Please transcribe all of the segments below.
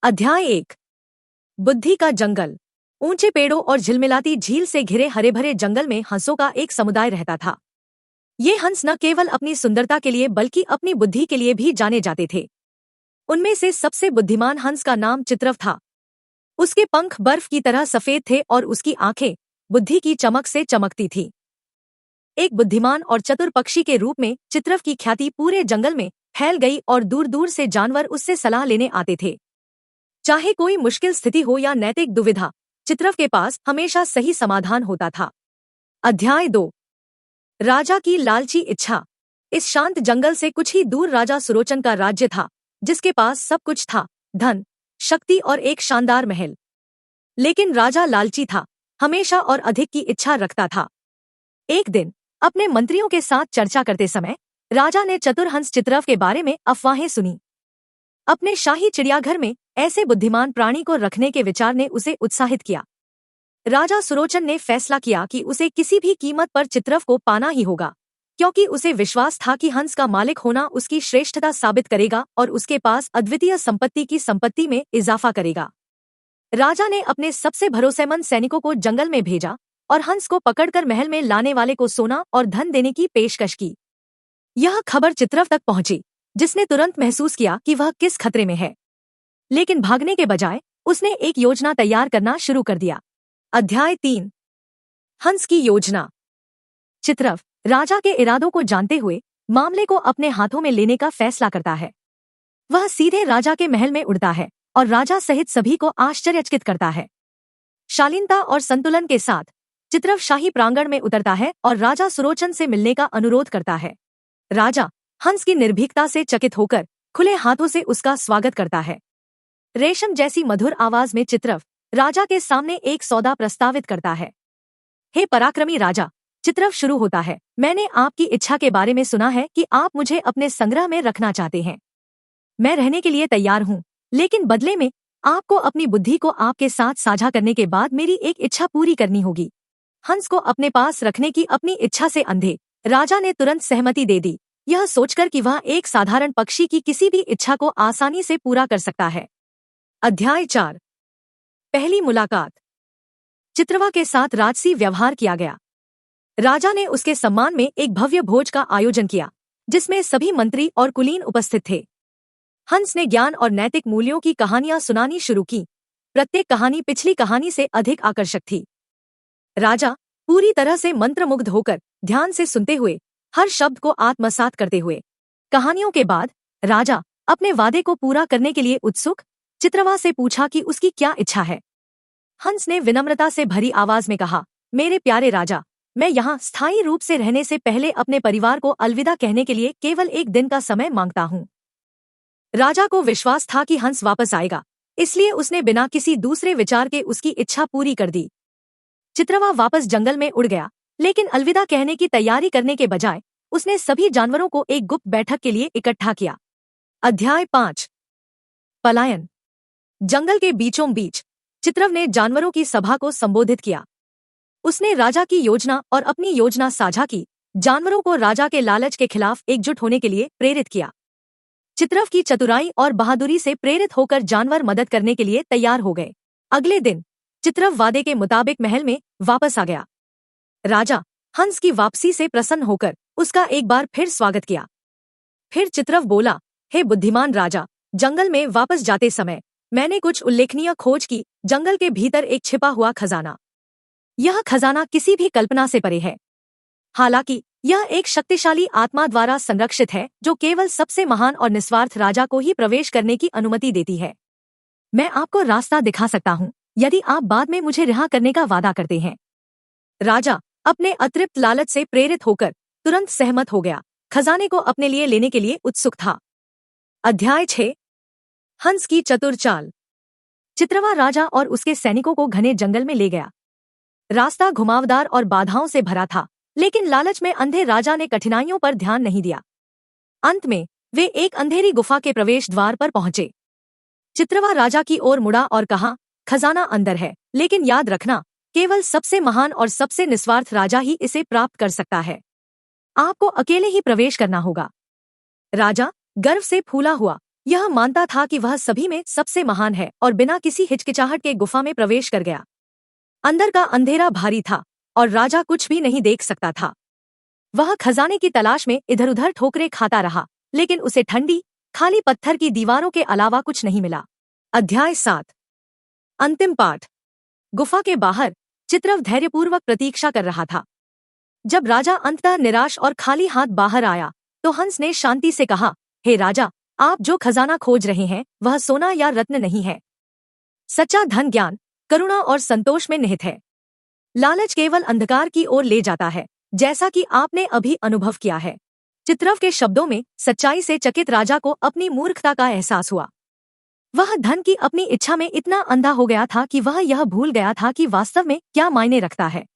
अध्याय 1। बुद्धि का जंगल। ऊंचे पेड़ों और झिलमिलाती झील से घिरे हरे भरे जंगल में हंसों का एक समुदाय रहता था। ये हंस न केवल अपनी सुंदरता के लिए बल्कि अपनी बुद्धि के लिए भी जाने जाते थे। उनमें से सबसे बुद्धिमान हंस का नाम चित्रव था। उसके पंख बर्फ की तरह सफेद थे और उसकी आंखें बुद्धि की चमक से चमकती थीं। एक बुद्धिमान और चतुर पक्षी के रूप में चित्रव की ख्याति पूरे जंगल में फैल गई और दूर दूर से जानवर उससे सलाह लेने आते थे। चाहे कोई मुश्किल स्थिति हो या नैतिक दुविधा, चित्रव के पास हमेशा सही समाधान होता था। अध्याय 2। राजा की लालची इच्छा। इस शांत जंगल से कुछ ही दूर राजा सुरोचन का राज्य था, जिसके पास सब कुछ था, धन, शक्ति और एक शानदार महल। लेकिन राजा लालची था, हमेशा और अधिक की इच्छा रखता था। एक दिन अपने मंत्रियों के साथ चर्चा करते समय राजा ने चतुर हंस चित्रव के बारे में अफवाहें सुनी। अपने शाही चिड़ियाघर में ऐसे बुद्धिमान प्राणी को रखने के विचार ने उसे उत्साहित किया। राजा सुरोचन ने फैसला किया कि उसे किसी भी कीमत पर चित्रव को पाना ही होगा, क्योंकि उसे विश्वास था कि हंस का मालिक होना उसकी श्रेष्ठता साबित करेगा और उसके पास अद्वितीय संपत्ति की संपत्ति में इजाफा करेगा। राजा ने अपने सबसे भरोसेमंद सैनिकों को जंगल में भेजा और हंस को पकड़कर महल में लाने वाले को सोना और धन देने की पेशकश की। यह खबर चित्रव तक पहुंची, जिसने तुरंत महसूस किया कि वह किस खतरे में है। लेकिन भागने के बजाय उसने एक योजना तैयार करना शुरू कर दिया। अध्याय 3। हंस की योजना। चित्रव राजा के इरादों को जानते हुए मामले को अपने हाथों में लेने का फैसला करता है। वह सीधे राजा के महल में उड़ता है और राजा सहित सभी को आश्चर्यचकित करता है। शालीनता और संतुलन के साथ चित्रव शाही प्रांगण में उतरता है और राजा सुरोचन से मिलने का अनुरोध करता है। राजा हंस की निर्भीकता से चकित होकर खुले हाथों से उसका स्वागत करता है। रेशम जैसी मधुर आवाज में चित्रव राजा के सामने एक सौदा प्रस्तावित करता है। हे पराक्रमी राजा, चित्रव शुरू होता है, मैंने आपकी इच्छा के बारे में सुना है कि आप मुझे अपने संग्रह में रखना चाहते हैं। मैं रहने के लिए तैयार हूँ, लेकिन बदले में आपको अपनी बुद्धि को आपके साथ साझा करने के बाद मेरी एक इच्छा पूरी करनी होगी। हंस को अपने पास रखने की अपनी इच्छा से अंधे राजा ने तुरंत सहमति दे दी, यह सोचकर कि वह एक साधारण पक्षी की किसी भी इच्छा को आसानी से पूरा कर सकता है। अध्याय 4। पहली मुलाकात। चित्रवा के साथ राजसी व्यवहार किया गया। राजा ने उसके सम्मान में एक भव्य भोज का आयोजन किया, जिसमें सभी मंत्री और कुलीन उपस्थित थे। हंस ने ज्ञान और नैतिक मूल्यों की कहानियां सुनानी शुरू की। प्रत्येक कहानी पिछली कहानी से अधिक आकर्षक थी। राजा पूरी तरह से मंत्रमुग्ध होकर ध्यान से सुनते हुए, हर शब्द को आत्मसात करते हुए। कहानियों के बाद राजा अपने वादे को पूरा करने के लिए उत्सुक चित्रवा से पूछा कि उसकी क्या इच्छा है। हंस ने विनम्रता से भरी आवाज में कहा, मेरे प्यारे राजा, मैं यहाँ स्थायी रूप से रहने से पहले अपने परिवार को अलविदा कहने के लिए केवल एक दिन का समय मांगता हूँ। राजा को विश्वास था कि हंस वापस आएगा, इसलिए उसने बिना किसी दूसरे विचार के उसकी इच्छा पूरी कर दी। चित्रवा वापस जंगल में उड़ गया, लेकिन अलविदा कहने की तैयारी करने के बजाय उसने सभी जानवरों को एक गुप्त बैठक के लिए इकट्ठा किया। अध्याय 5। पलायन। जंगल के बीचों बीच चित्रव ने जानवरों की सभा को संबोधित किया। उसने राजा की योजना और अपनी योजना साझा की, जानवरों को राजा के लालच के खिलाफ एकजुट होने के लिए प्रेरित किया। चित्रव की चतुराई और बहादुरी से प्रेरित होकर जानवर मदद करने के लिए तैयार हो गए। अगले दिन चित्रव वादे के मुताबिक महल में वापस आ गया। राजा हंस की वापसी से प्रसन्न होकर उसका एक बार फिर स्वागत किया। फिर चित्रव बोला, हे बुद्धिमान राजा, जंगल में वापस जाते समय मैंने कुछ उल्लेखनीय खोज की। जंगल के भीतर एक छिपा हुआ खजाना। यह खजाना किसी भी कल्पना से परे है। हालांकि यह एक शक्तिशाली आत्मा द्वारा संरक्षित है, जो केवल सबसे महान और निस्वार्थ राजा को ही प्रवेश करने की अनुमति देती है। मैं आपको रास्ता दिखा सकता हूँ, यदि आप बाद में मुझे रिहा करने का वादा करते हैं। राजा अपने अतृप्त लालच से प्रेरित होकर तुरंत सहमत हो गया, खजाने को अपने लिए लेने के लिए उत्सुक था। अध्याय 6। हंस की चतुर चाल। चित्रवा राजा और उसके सैनिकों को घने जंगल में ले गया। रास्ता घुमावदार और बाधाओं से भरा था, लेकिन लालच में अंधे राजा ने कठिनाइयों पर ध्यान नहीं दिया। अंत में वे एक अंधेरी गुफा के प्रवेश द्वार पर पहुंचे। चित्रवा राजा की ओर मुड़ा और कहा, खजाना अंदर है, लेकिन याद रखना, केवल सबसे महान और सबसे निस्वार्थ राजा ही इसे प्राप्त कर सकता है। आपको अकेले ही प्रवेश करना होगा। राजा गर्व से फूला हुआ यह मानता था कि वह सभी में सबसे महान है और बिना किसी हिचकिचाहट के गुफा में प्रवेश कर गया। अंदर का अंधेरा भारी था और राजा कुछ भी नहीं देख सकता था। वह खजाने की तलाश में इधर उधर ठोकरें खाता रहा, लेकिन उसे ठंडी खाली पत्थर की दीवारों के अलावा कुछ नहीं मिला। अध्याय 7। अंतिम पाठ। गुफा के बाहर चित्रव धैर्यपूर्वक प्रतीक्षा कर रहा था। जब राजा अंततः निराश और खाली हाथ बाहर आया तो हंस ने शांति से कहा, हे राजा, आप जो खजाना खोज रहे हैं वह सोना या रत्न नहीं है। सच्चा धन ज्ञान, करुणा और संतोष में निहित है। लालच केवल अंधकार की ओर ले जाता है, जैसा कि आपने अभी अनुभव किया है। चित्रव के शब्दों में सच्चाई से चकित राजा को अपनी मूर्खता का एहसास हुआ। वह धन की अपनी इच्छा में इतना अंधा हो गया था कि वह यह भूल गया था कि वास्तव में क्या मायने रखता है।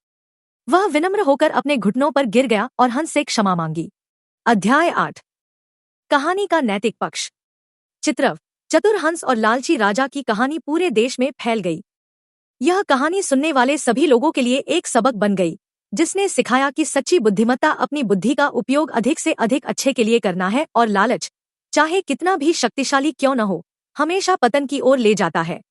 वह विनम्र होकर अपने घुटनों पर गिर गया और हंस से क्षमा मांगी। अध्याय 8। कहानी का नैतिक पक्ष। चित्रव, चतुर हंस और लालची राजा की कहानी पूरे देश में फैल गई। यह कहानी सुनने वाले सभी लोगों के लिए एक सबक बन गई, जिसने सिखाया कि सच्ची बुद्धिमत्ता अपनी बुद्धि का उपयोग अधिक से अधिक अच्छे के लिए करना है और लालच, चाहे कितना भी शक्तिशाली क्यों न हो, हमेशा पतन की ओर ले जाता है।